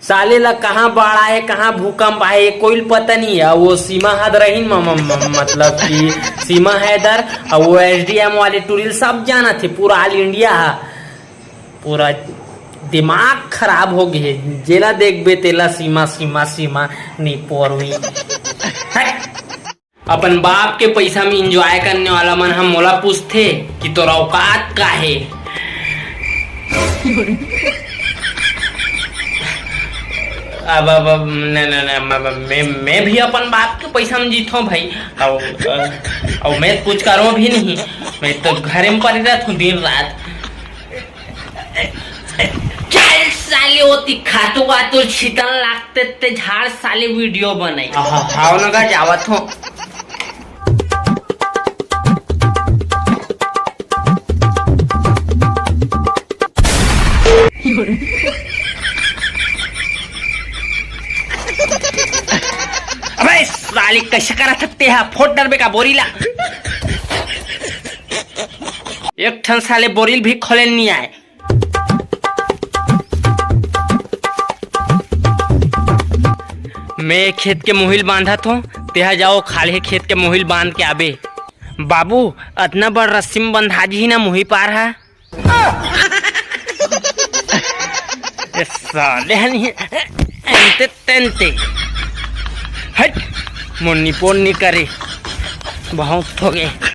साले ला कहाँ बाढ़ आए कहाँ भूकंप आए कोई पता नहीं है। वो सीमा हद रही मतलब कि सीमा हैदर और वो एसडीएम वाले टूरिल सब जाना थे। पूरा ऑल इंडिया पूरा दिमाग खराब हो गए। जेला देख बे तेला सीमा सीमा सीमा नहीं पोरवी। अपन बाप के पैसा में एंजॉय करने वाला मन हम मोला पूछते कि तोरा औकात का है। अब मैं भी अपन बाप के पैसा में जीता हूँ भाई। और मैं कुछ करूँ भी नहीं। मैं तो घर में पड़ी रहता हूँ दिन रात। चल साले होती खातू वातू छितन लागते ते झाड़ साले वीडियो बनाई। हाव नगा जावत हूँ। अबे साले कैसे करा सकते हैं फोट डरबे का बोरीला। एक ठन साले बोरिल भी खोले नहीं आए। मैं खेत के मोहिल बांधा तो तेहा जाओ खाले खेत के मोहिल बांध के आबे। बाबू इतना बड़ रस्सी में बंधा जी ना मोही पार है। साले एंते तेंते हट मुन्नी पोन्नी करे बहुत हो गए।